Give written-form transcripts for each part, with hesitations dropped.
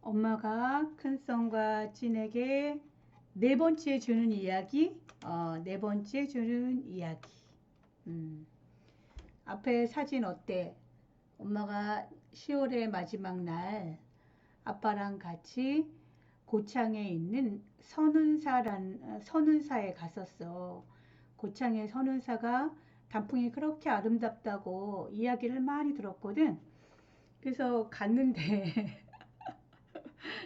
엄마가 큰손과 찐에게 네 번째 주는 이야기, 네 번째 주는 이야기. 음, 앞에 사진 어때? 엄마가 10월의 마지막 날 아빠랑 같이 고창에 있는 선운사에 갔었어. 고창의 선운사가 단풍이 그렇게 아름답다고 이야기를 많이 들었거든. 그래서 갔는데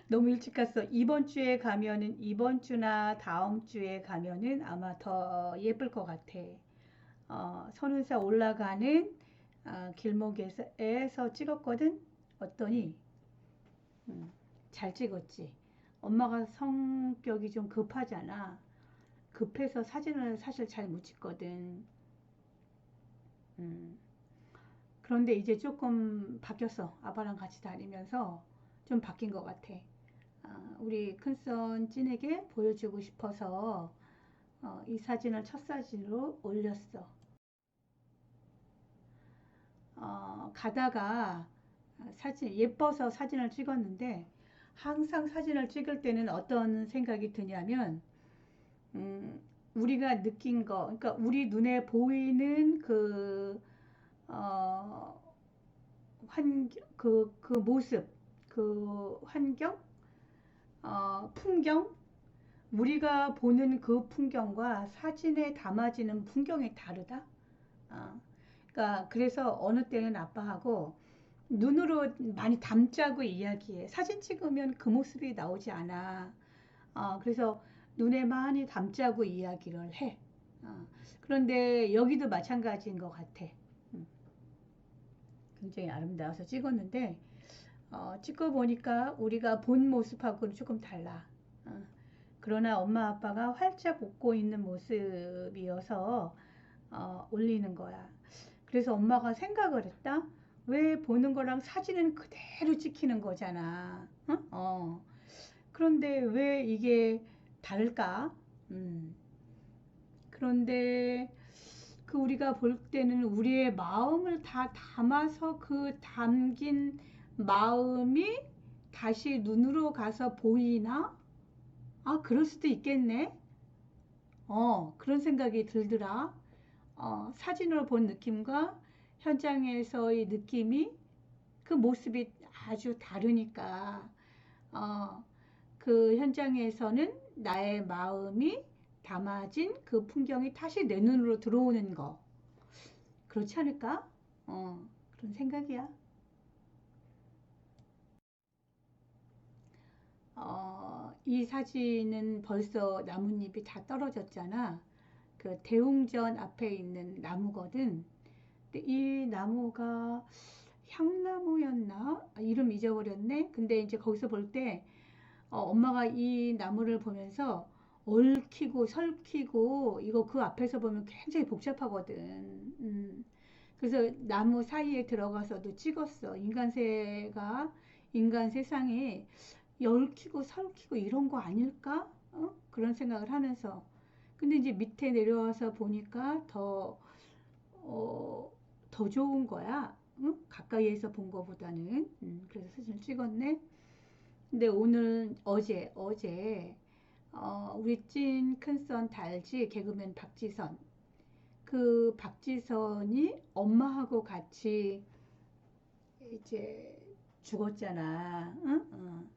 너무 일찍 갔어. 이번 주에 가면은 이번 주나 다음 주에 가면은 아마 더 예쁠 것 같아. 선운사 올라가는 길목에서 찍었거든. 어떠니? 잘 찍었지. 엄마가 성격이 좀 급하잖아. 급해서 사진을 사실 잘 못 찍거든. 음, 그런데 이제 조금 바뀌었어. 아빠랑 같이 다니면서 좀 바뀐 것 같아. 우리 큰손 찐에게 보여주고 싶어서 이 사진을 첫 사진으로 올렸어. 가다가 사진 예뻐서 사진을 찍었는데 항상 사진을 찍을 때는 어떤 생각이 드냐면 음, 우리가 느낀 거, 그러니까 우리 눈에 보이는 그 어, 그 모습, 그 환경, 풍경, 우리가 보는 그 풍경과 사진에 담아지는 풍경이 다르다. 어, 그러니까 그래서 어느 때는 아빠하고 눈으로 많이 담자고 이야기해. 사진 찍으면 그 모습이 나오지 않아. 그래서 눈에 많이 담자고 이야기를 해. 그런데 여기도 마찬가지인 것 같아. 음, 굉장히 아름다워서 찍었는데 찍고 보니까 우리가 본 모습하고는 조금 달라. 어, 그러나 엄마 아빠가 활짝 웃고 있는 모습이어서 올리는 거야. 그래서 엄마가 생각을 했다. 왜 보는 거랑 사진은 그대로 찍히는 거잖아. 어? 그런데 왜 이게 다를까? 음, 그런데 그 우리가 볼 때는 우리의 마음을 다 담아서 그 담긴 마음이 다시 눈으로 가서 보이나? 그럴 수도 있겠네. 그런 생각이 들더라. 사진으로 본 느낌과 현장에서의 느낌이 그 모습이 아주 다르니까 어, 그 현장에서는 나의 마음이 담아진 그 풍경이 다시 내 눈으로 들어오는 거 그렇지 않을까? 그런 생각이야. 이 사진은 벌써 나뭇잎이 다 떨어졌잖아. 그 대웅전 앞에 있는 나무거든. 근데 이 나무가 향나무였나? 이름 잊어버렸네. 근데 이제 거기서 볼 때 엄마가 이 나무를 보면서 얽히고 설키고 이거 그 앞에서 보면 굉장히 복잡하거든. 그래서 나무 사이에 들어가서도 찍었어. 인간 세상에 얽히고 설키고 이런 거 아닐까? 그런 생각을 하면서. 근데 이제 밑에 내려와서 보니까 어, 더 좋은 거야. 응? 가까이에서 본 거보다는. 그래서 사진을 찍었네. 근데 어제 우리 찐 큰선 달지 개그맨 박지선. 그 박지선이 엄마하고 같이 이제 죽었잖아. 응?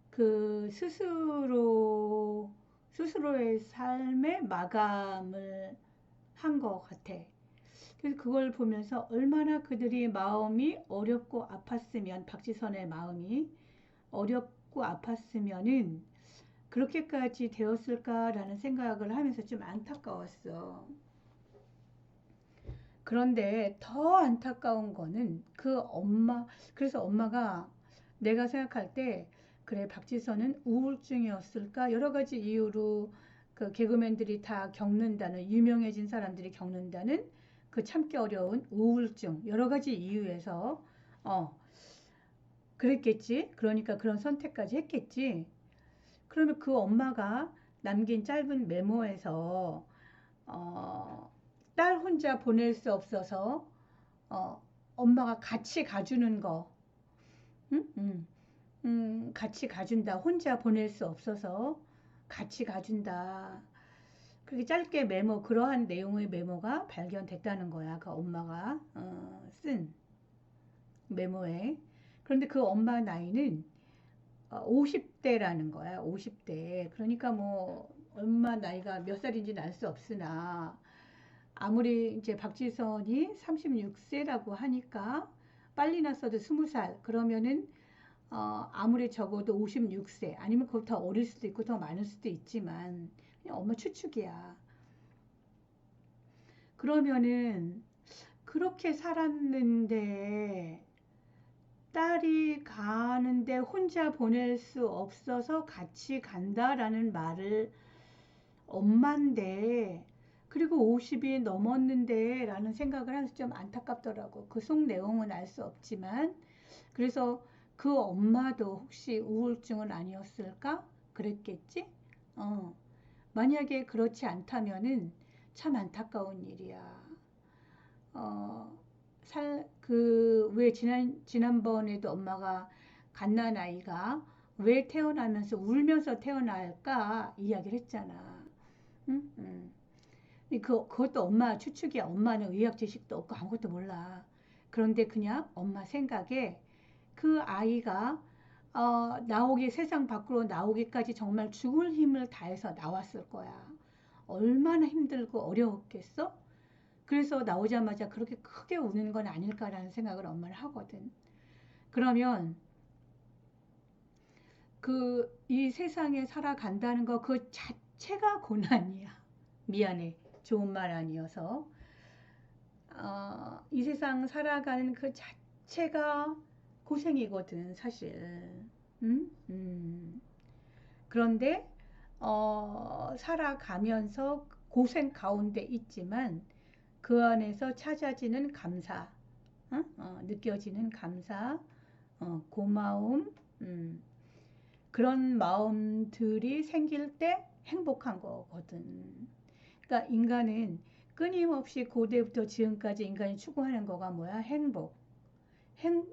그 스스로의 삶의 마감을 한 것 같아. 그래서 그걸 보면서 얼마나 그들이 마음이 어렵고 아팠으면 박지선의 마음이 어렵고 아팠으면은 그렇게까지 되었을까라는 생각을 하면서 좀 안타까웠어. 그런데 더 안타까운 거는 그래서 엄마가 내가 생각할 때, 그래, 박지선은 우울증이었을까? 여러 가지 이유로 그 개그맨들이 다 겪는다는, 유명해진 사람들이 겪는다는 그 참기 어려운 우울증, 여러 가지 이유에서, 어, 그랬겠지? 그러니까 그런 선택까지 했겠지? 그러면 그 엄마가 남긴 짧은 메모에서 어, 딸 혼자 보낼 수 없어서 어, 엄마가 같이 가주는 거, 응? 응. 같이 가준다. 혼자 보낼 수 없어서 같이 가준다. 그렇게 짧게 메모, 그러한 내용의 메모가 발견됐다는 거야. 그 엄마가 쓴 메모에. 그런데 그 엄마 나이는 50대라는 거야. 50대. 그러니까 뭐 엄마 나이가 몇 살인지는 알 수 없으나 아무리 이제 박지선이 36세라고 하니까 빨리 났어도 20살 그러면은 아무리 적어도 56세 아니면 그거 더 어릴 수도 있고 더 많을 수도 있지만 그냥 엄마 추측이야. 그러면은 그렇게 살았는데 딸이 가는데 혼자 보낼 수 없어서 같이 간다라는 말을 엄마인데 그리고 50이 넘었는데 라는 생각을 해서 좀 안타깝더라고. 그 속 내용은 알 수 없지만 그래서 그 엄마도 혹시 우울증은 아니었을까? 그랬겠지? 만약에 그렇지 않다면은 참 안타까운 일이야. 어, 왜 지난번에도 엄마가 갓난 아이가 왜 태어나면서 울면서 태어날까 이야기를 했잖아. 응? 응. 그것도 엄마 추측이야. 엄마는 의학 지식도 없고 아무것도 몰라. 그런데 그냥 엄마 생각에 그 아이가 세상 밖으로 나오기까지 정말 죽을 힘을 다해서 나왔을 거야. 얼마나 힘들고 어려웠겠어? 그래서 나오자마자 그렇게 크게 우는 건 아닐까라는 생각을 엄마는 하거든. 그러면 이 세상에 살아간다는 거 그 자체가 고난이야. 미안해. 좋은 말 아니어서. 이 세상 살아가는 그 자체가 고생이거든, 사실. 음? 그런데, 살아가면서 고생 가운데 있지만 그 안에서 찾아지는 감사, 느껴지는 감사, 고마움, 그런 마음들이 생길 때 행복한 거거든. 그러니까 인간은 끊임없이 고대부터 지금까지 인간이 추구하는 거가 뭐야? 행복. 행,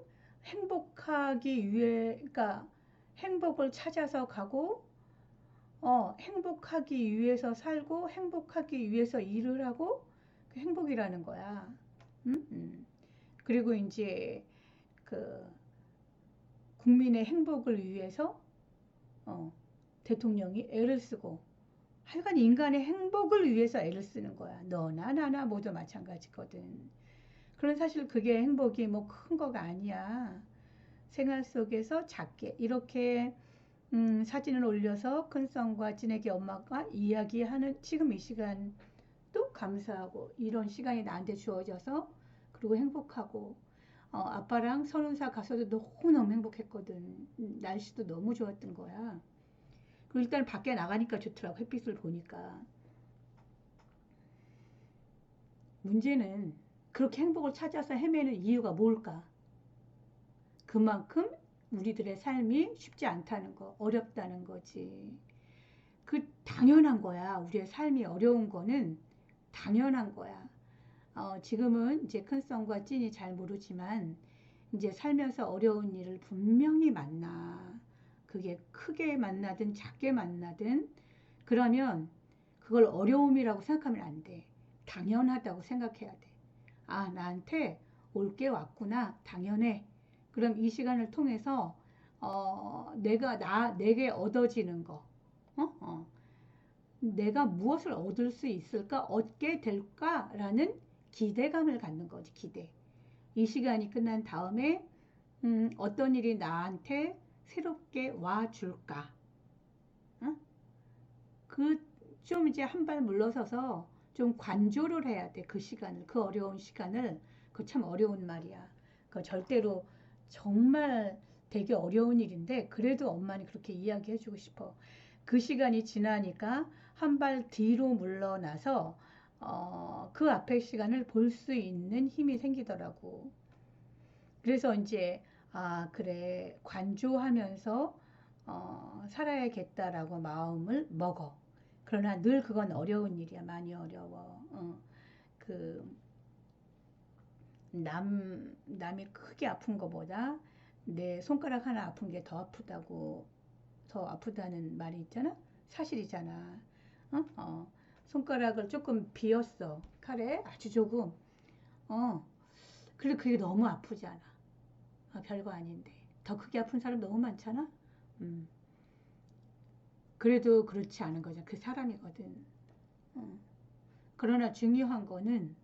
행복하기 위해, 그러니까 행복을 찾아서 가고, 행복하기 위해서 살고, 행복하기 위해서 일을 하고, 그 행복이라는 거야. 그리고 이제 그 국민의 행복을 위해서 대통령이 애를 쓰고 하여간 인간의 행복을 위해서 애를 쓰는 거야. 너나 나나 모두 마찬가지거든. 그런 사실 그게 행복이 뭐 큰 거가 아니야. 생활 속에서 작게 이렇게 사진을 올려서 큰성과 진에게 엄마가 이야기하는 지금 이 시간 또 감사하고 이런 시간이 나한테 주어져서 그리고 행복하고 아빠랑 선운사 가서도 너무너무 행복했거든. 날씨도 너무 좋았던 거야. 그리고 일단 밖에 나가니까 좋더라고. 햇빛을 보니까. 문제는 그렇게 행복을 찾아서 헤매는 이유가 뭘까? 그만큼 우리들의 삶이 쉽지 않다는 거, 어렵다는 거지. 당연한 거야. 우리의 삶이 어려운 거는 당연한 거야. 지금은 이제 큰성과 찐이 잘 모르지만 이제 살면서 어려운 일을 분명히 만나. 그게 크게 만나든 작게 만나든 그러면 그걸 어려움이라고 생각하면 안 돼. 당연하다고 생각해야 돼. 아, 나한테 올 게 왔구나. 당연해. 그럼 이 시간을 통해서 내게 얻어지는 거, 내가 무엇을 얻을 수 있을까, 얻게 될까라는 기대감을 갖는 거지, 기대. 이 시간이 끝난 다음에 어떤 일이 나한테 새롭게 와줄까? 어? 좀 이제 한 발 물러서서 좀 관조를 해야 돼, 그 시간을, 그 어려운 시간을. 그 참 어려운 말이야. 그 절대로 정말 되게 어려운 일인데, 그래도 엄마는 그렇게 이야기해주고 싶어. 그 시간이 지나니까 한 발 뒤로 물러나서 그 앞의 시간을 볼 수 있는 힘이 생기더라고. 그래서 이제 그래 관조하면서 살아야겠다라고 마음을 먹어. 그러나 늘 그건 어려운 일이야. 많이 어려워. 그 남이 크게 아픈 것보다 내 손가락 하나 아픈 게 더 아프다고, 더 아프다는 말이 있잖아? 사실이잖아. 어? 손가락을 조금 비었어. 칼에 아주 조금. 어. 그래, 그게 너무 아프잖아. 별거 아닌데. 더 크게 아픈 사람 너무 많잖아? 음. 그래도 그렇지 않은 거죠. 그 사람이거든. 어. 그러나 중요한 거는,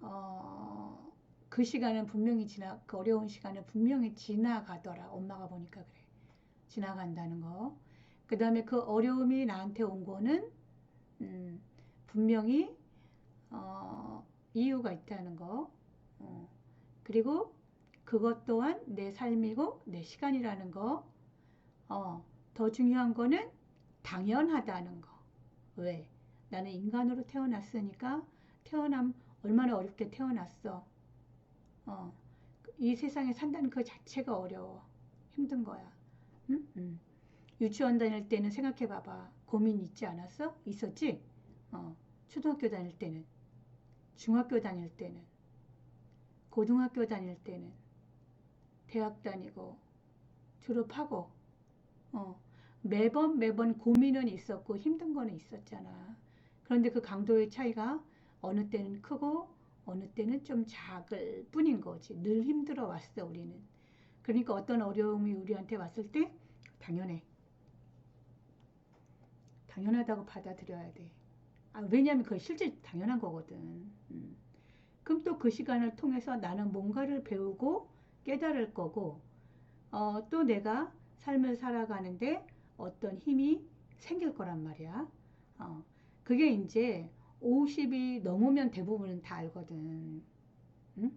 어, 그 시간은 분명히 그 어려운 시간은 분명히 지나가더라. 엄마가 보니까 그래. 지나간다는 거. 그 다음에 그 어려움이 나한테 온 거는, 음, 분명히, 어, 이유가 있다는 거. 어, 그리고 그것 또한 내 삶이고 내 시간이라는 거. 더 중요한 거는 당연하다는 거. 왜? 나는 인간으로 태어났으니까 태어남 얼마나 어렵게 태어났어. 어, 이 세상에 산다는 그 자체가 어려워. 힘든 거야. 응? 응. 유치원 다닐 때는 생각해 봐봐. 고민 있지 않았어? 있었지? 초등학교 다닐 때는, 중학교 다닐 때는, 고등학교 다닐 때는, 대학 다니고, 졸업하고, 어, 매번 고민은 있었고 힘든 거는 있었잖아. 그런데 그 강도의 차이가 어느 때는 크고 어느 때는 좀 작을 뿐인 거지. 늘 힘들어 왔어, 우리는. 그러니까 어떤 어려움이 우리한테 왔을 때 당연해. 당연하다고 받아들여야 돼. 왜냐하면 그게 실제 당연한 거거든. 그럼 또 그 시간을 통해서 나는 뭔가를 배우고 깨달을 거고, 또 내가 삶을 살아가는데 어떤 힘이 생길 거란 말이야. 어, 그게 이제 50이 넘으면 대부분은 다 알거든. 응?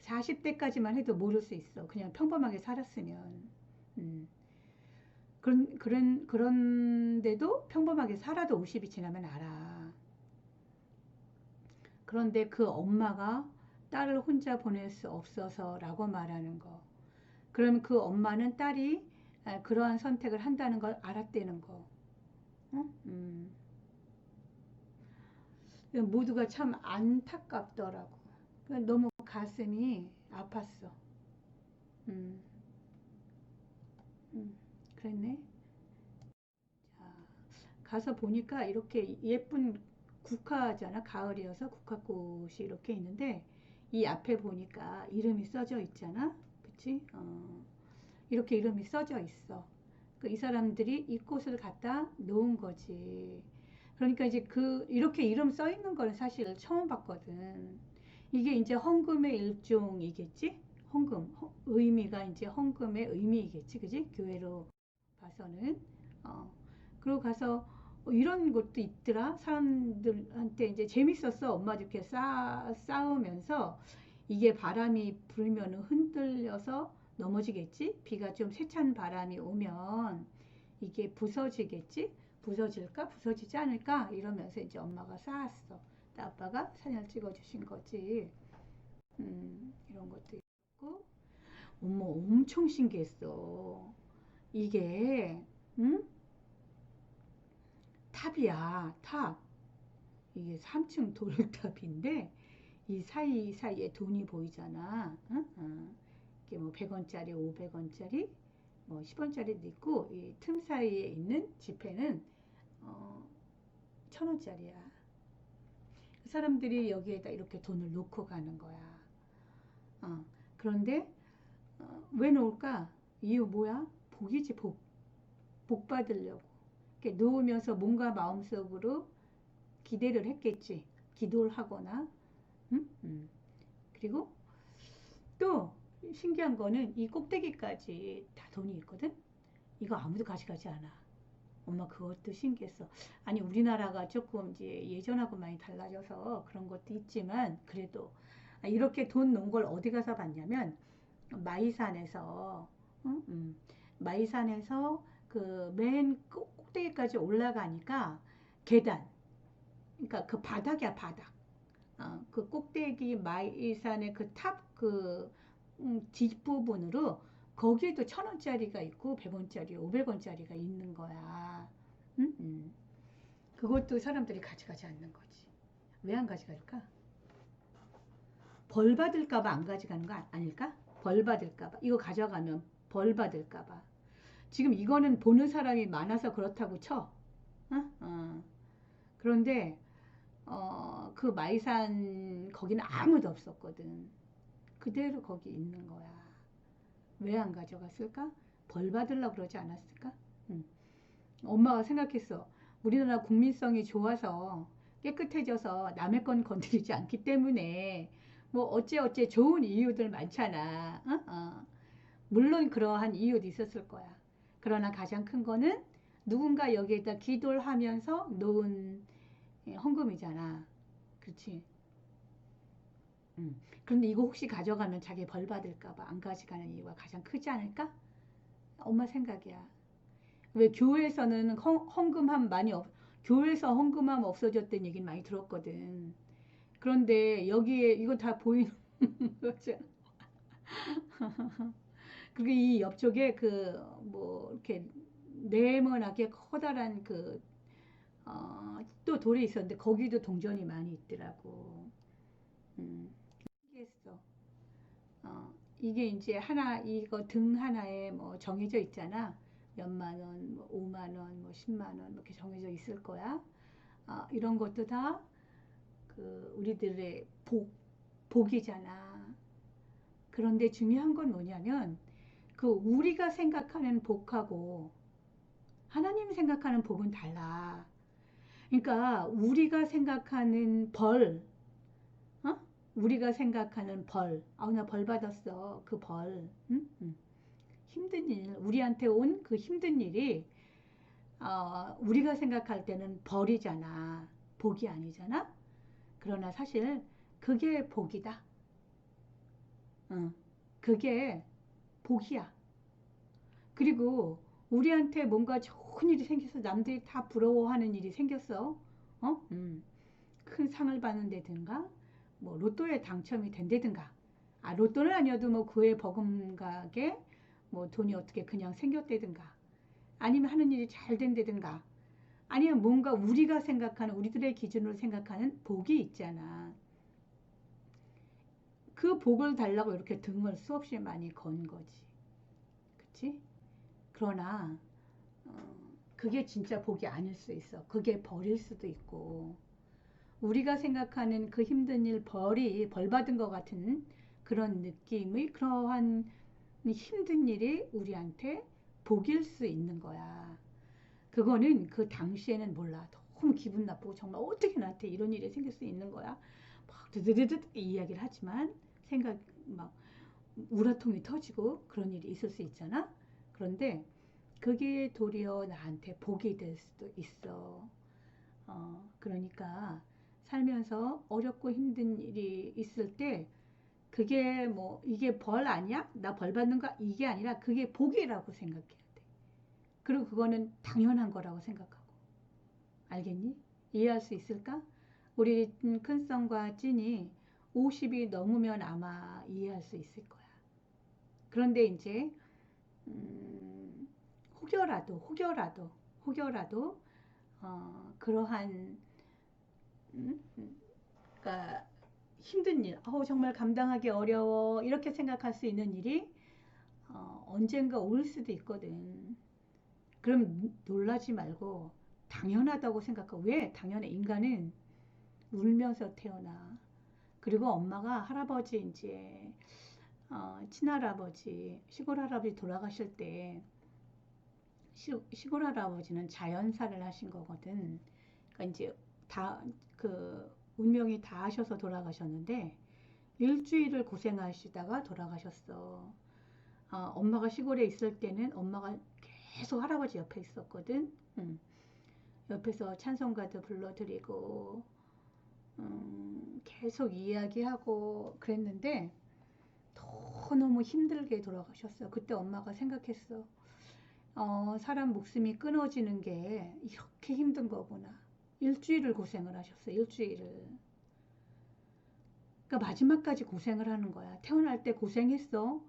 40대까지만 해도 모를 수 있어. 그냥 평범하게 살았으면. 음. 그런데도 평범하게 살아도 50이 지나면 알아. 그런데 그 엄마가 딸을 혼자 보낼 수 없어서라고 말하는 거. 그러면 그 엄마는 딸이 그러한 선택을 한다는 걸 알았다는 거. 어? 모두가 참 안타깝더라고. 너무 가슴이 아팠어. 음, 음, 그랬네. 자, 가서 보니까 이렇게 예쁜 국화잖아. 가을이어서 국화꽃이 이렇게 있는데 이 앞에 보니까 이름이 써져 있잖아. 그치? 이렇게 이름이 써져 있어. 이 사람들이 이 꽃을 갖다 놓은 거지. 그러니까 이제 이렇게 이름 써 있는 거는 사실 처음 봤거든. 이게 이제 헌금의 일종이겠지? 의미가 이제 헌금의 의미이겠지, 그지? 교회로 봐서는. 어, 그리고 가서 이런 것도 있더라. 사람들한테 이제 재밌었어. 엄마 이렇게 싸우면서 이게 바람이 불면 흔들려서 넘어지겠지? 비가 좀 세찬 바람이 오면 이게 부서지겠지? 부서질까? 부서지지 않을까? 이러면서 이제 엄마가 쌓았어. 아빠가 사진을 찍어주신 거지. 이런 것도 있고. 어머, 엄청 신기했어. 이게, 응? 탑이야, 탑. 이게 3층 돌탑인데, 이 사이사이에 돈이 보이잖아. 응? 이게 뭐 100원짜리, 500원짜리, 뭐 10원짜리도 있고, 이 틈 사이에 있는 지폐는, 어, 1000원짜리야. 사람들이 여기에다 이렇게 돈을 놓고 가는 거야. 그런데, 왜 놓을까? 이유 뭐야? 복이지, 복. 복 받으려고. 이렇게 놓으면서 뭔가 마음속으로 기대를 했겠지. 기도를 하거나, 응? 그리고 또 신기한 거는 이 꼭대기까지 다 돈이 있거든? 이거 아무도 가져가지 않아. 엄마 그것도 신기했어. 아니, 우리나라가 조금 이제 예전하고 많이 달라져서 그런 것도 있지만, 그래도 이렇게 돈 놓은 걸 어디 가서 봤냐면, 마이산에서, 응? 마이산에서 그 맨 꼭대기까지 올라가니까 계단, 그러니까 그 바닥이야, 바닥. 그 꼭대기 마이산의 그 탑 그 뒷부분으로 거기에도 1000원짜리가 있고 100원짜리, 500원짜리가 있는 거야. 응? 그것도 사람들이 가져가지 않는 거지. 왜 안 가져갈까? 벌 받을까봐 안 가져가는 거 아닐까? 벌 받을까봐. 이거 가져가면 벌 받을까봐. 지금 이거는 보는 사람이 많아서 그렇다고 쳐. 어? 그런데 그 마이산 거기는 아무도 없었거든. 그대로 거기 있는 거야. 왜 안 가져갔을까? 벌 받으려고 그러지 않았을까? 응. 엄마가 생각했어. 우리나라 국민성이 좋아서 깨끗해져서 남의 건 건드리지 않기 때문에 뭐 어째 좋은 이유들 많잖아. 물론 그러한 이유도 있었을 거야. 그러나 가장 큰 거는 누군가 여기에다 기도를 하면서 놓은 헌금이잖아. 그렇지? 그런데 이거 혹시 가져가면 자기 벌 받을까봐 안 가져가는 이유가 가장 크지 않을까? 엄마 생각이야. 왜 교회에서는 헌금함 많이 교회에서 헌금함 없어졌다는 얘기는 많이 들었거든. 그런데 여기에 이거 다 보이는 거죠. 그리고 이 옆쪽에 그 뭐 이렇게 네모나게 커다란 그 또 돌이 있었는데 거기도 동전이 많이 있더라고. 음, 신기했어. 이게 이제 하나 이거 등 하나에 뭐 정해져 있잖아. 몇만 원, 뭐 5만 원, 뭐 10만 원 이렇게 정해져 있을 거야. 이런 것도 다 그 우리들의 복이잖아. 그런데 중요한 건 뭐냐면 그 우리가 생각하는 복하고 하나님 생각하는 복은 달라. 그러니까 우리가 생각하는 벌, 어? 우리가 생각하는 벌, 나 벌 받았어. 그 벌, 응? 응. 힘든 일, 우리한테 온 그 힘든 일이 우리가 생각할 때는 벌이잖아. 복이 아니잖아. 그러나 사실 그게 복이다. 응. 그게 복이야. 그리고 우리한테 뭔가 좋은 일이 생겨서 남들이 다 부러워하는 일이 생겼어. 어? 큰 상을 받는다든가, 뭐 로또에 당첨이 된다든가. 로또는 아니어도 뭐 그에 버금가게 뭐 돈이 어떻게 그냥 생겼다든가. 아니면 하는 일이 잘 된다든가. 아니면 뭔가 우리가 생각하는 우리들의 기준으로 생각하는 복이 있잖아. 그 복을 달라고 이렇게 등을 수없이 많이 건 거지. 그치? 그러나 그게 진짜 복이 아닐 수 있어. 그게 벌일 수도 있고 우리가 생각하는 그 힘든 일 벌 받은 것 같은 그런 느낌의 그러한 힘든 일이 우리한테 복일 수 있는 거야. 그거는 그 당시에는 몰라. 너무 기분 나쁘고 정말 어떻게 나한테 이런 일이 생길 수 있는 거야. 막 드드드드 이야기를 하지만 생각 막 우라통이 터지고 그런 일이 있을 수 있잖아. 그런데 그게 도리어 나한테 복이 될 수도 있어. 그러니까 살면서 어렵고 힘든 일이 있을 때 그게 뭐 이게 벌 아니야? 나 벌 받는 거 이게 아니라 그게 복이라고 생각해야 돼. 그리고 그거는 당연한 거라고 생각하고. 알겠니? 이해할 수 있을까? 우리 큰썸과 찐이 50이 넘으면 아마 이해할 수 있을 거야. 그런데 이제 혹여라도 그러한 그러니까 힘든 일, 정말 감당하기 어려워 이렇게 생각할 수 있는 일이 언젠가 올 수도 있거든. 그럼 놀라지 말고 당연하다고 생각하고 왜? 당연해. 인간은 울면서 태어나. 그리고 엄마가 할아버지 이제 친할아버지 시골 할아버지 돌아가실 때 시골 할아버지는 자연사를 하신 거거든. 그러니까 이제 다 그 운명이 다 하셔서 돌아가셨는데 일주일을 고생하시다가 돌아가셨어. 엄마가 시골에 있을 때는 엄마가 계속 할아버지 옆에 있었거든. 옆에서 찬송가도 불러드리고 계속 이야기하고 그랬는데 너무 힘들게 돌아가셨어. 그때 엄마가 생각했어. 사람 목숨이 끊어지는 게 이렇게 힘든 거구나. 일주일을 고생을 하셨어. 일주일을. 그러니까 마지막까지 고생을 하는 거야. 태어날 때 고생했어.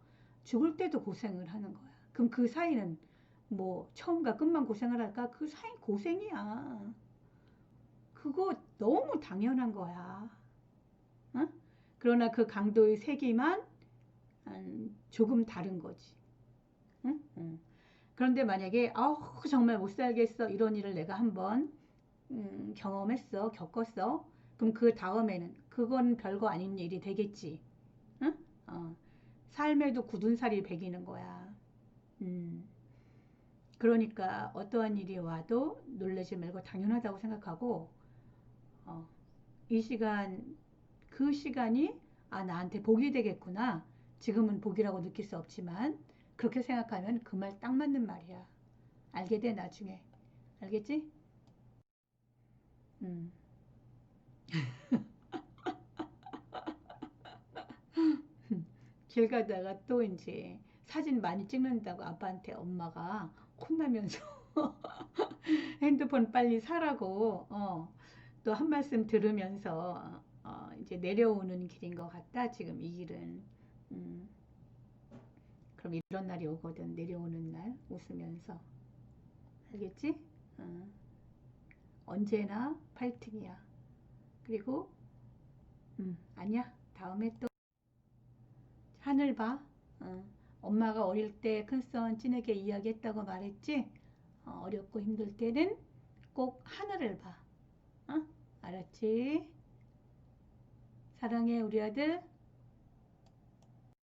죽을 때도 고생을 하는 거야. 그럼 그 사이는 뭐 처음과 끝만 고생을 할까? 그 사이 고생이야. 그거 너무 당연한 거야. 어? 그러나 그 강도의 세기만 조금 다른 거지. 응? 응. 그런데 만약에 정말 못 살겠어 이런 일을 내가 한번 경험했어, 겪었어. 그럼 그 다음에는 그건 별거 아닌 일이 되겠지. 응? 삶에도 굳은 살이 배기는 거야. 음, 그러니까 어떠한 일이 와도 놀라지 말고 당연하다고 생각하고, 어, 이 시간, 그 시간이 나한테 복이 되겠구나. 지금은 복이라고 느낄 수 없지만 그렇게 생각하면 그 말 딱 맞는 말이야. 알게 돼 나중에. 알겠지? 음. 길 가다가 또 이제 사진 많이 찍는다고 아빠한테 엄마가 혼나면서 핸드폰 빨리 사라고 또 한 말씀 들으면서 이제 내려오는 길인 것 같다. 지금 이 길은. 음, 그럼 이런 날이 오거든. 내려오는 날 웃으면서. 알겠지? 어, 언제나 파이팅이야. 그리고 아니야. 다음에 또 하늘 봐. 어, 엄마가 어릴 때 큰손 찐에게 이야기했다고 말했지? 어렵고 힘들 때는 꼭 하늘을 봐. 어? 알았지? 사랑해 우리 아들.